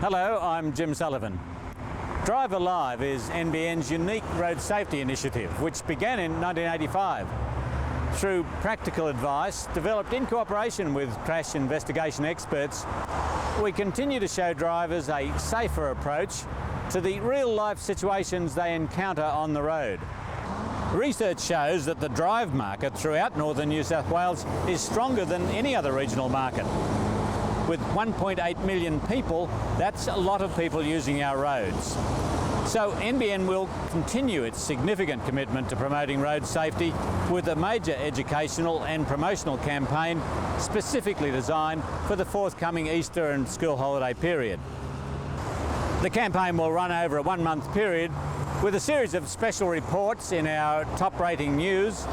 Hello, I'm Jim Sullivan. Drive Alive is NBN's unique road safety initiative, which began in 1985. Through practical advice developed in cooperation with crash investigation experts, we continue to show drivers a safer approach to the real-life situations they encounter on the road. Research shows that the drive market throughout northern New South Wales is stronger than any other regional market. With 1.8 million people, that's a lot of people using our roads. So NBN will continue its significant commitment to promoting road safety with a major educational and promotional campaign specifically designed for the forthcoming Easter and school holiday period. The campaign will run over a one-month period with a series of special reports in our top-rating news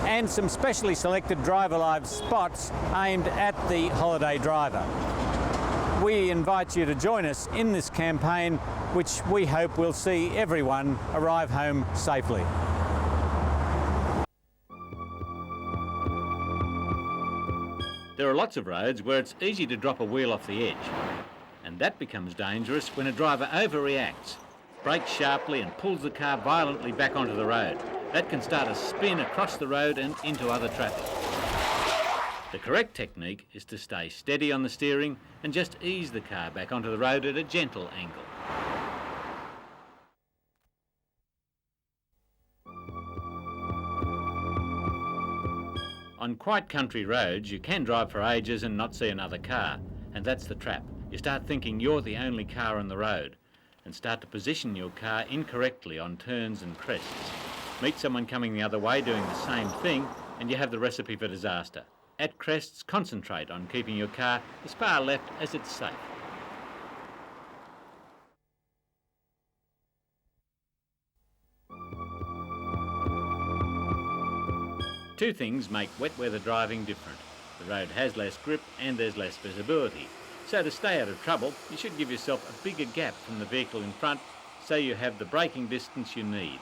and some specially selected Drive Alive spots aimed at the holiday driver. We invite you to join us in this campaign, which we hope will see everyone arrive home safely. There are lots of roads where it's easy to drop a wheel off the edge, and that becomes dangerous when a driver overreacts, brakes sharply and pulls the car violently back onto the road. That can start a spin across the road and into other traffic. The correct technique is to stay steady on the steering and just ease the car back onto the road at a gentle angle. On quiet country roads, you can drive for ages and not see another car, and that's the trap. You start thinking you're the only car on the road and start to position your car incorrectly on turns and crests. Meet someone coming the other way doing the same thing and you have the recipe for disaster. At crests, concentrate on keeping your car as far left as it's safe. Two things make wet weather driving different. The road has less grip and there's less visibility. So to stay out of trouble, you should give yourself a bigger gap from the vehicle in front so you have the braking distance you need.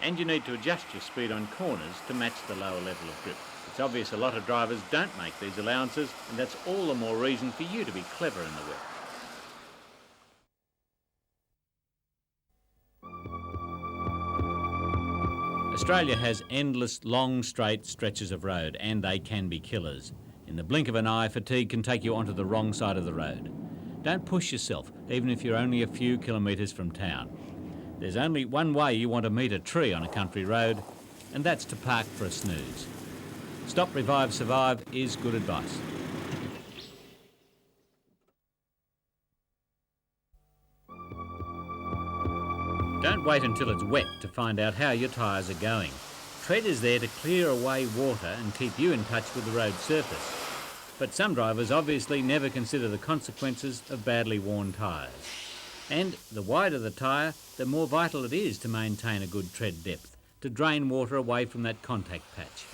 And you need to adjust your speed on corners to match the lower level of grip. It's obvious a lot of drivers don't make these allowances, and that's all the more reason for you to be clever in the wet. Australia has endless, long, straight stretches of road, and they can be killers. In the blink of an eye, fatigue can take you onto the wrong side of the road. Don't push yourself, even if you're only a few kilometres from town. There's only one way you want to meet a tree on a country road, and that's to park for a snooze. Stop, revive, survive is good advice. Don't wait until it's wet to find out how your tyres are going. Tread is there to clear away water and keep you in touch with the road surface. But some drivers obviously never consider the consequences of badly worn tyres. And the wider the tyre, the more vital it is to maintain a good tread depth, to drain water away from that contact patch.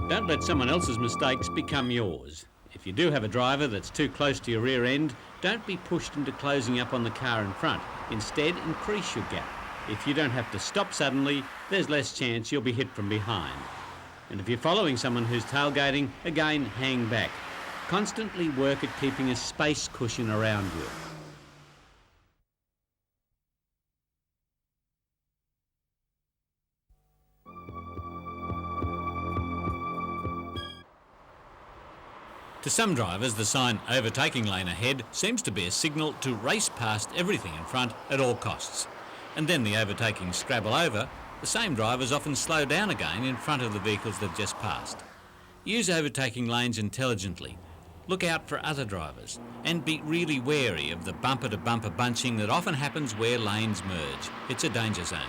Don't let someone else's mistakes become yours. If you do have a driver that's too close to your rear end, don't be pushed into closing up on the car in front. Instead, increase your gap. If you don't have to stop suddenly, there's less chance you'll be hit from behind. And if you're following someone who's tailgating, again, hang back. Constantly work at keeping a space cushion around you. To some drivers, the sign "overtaking lane ahead" seems to be a signal to race past everything in front at all costs. And then the overtaking scrabble over, the same drivers often slow down again in front of the vehicles they've just passed. Use overtaking lanes intelligently. Look out for other drivers and be really wary of the bumper-to-bumper bunching that often happens where lanes merge. It's a danger zone.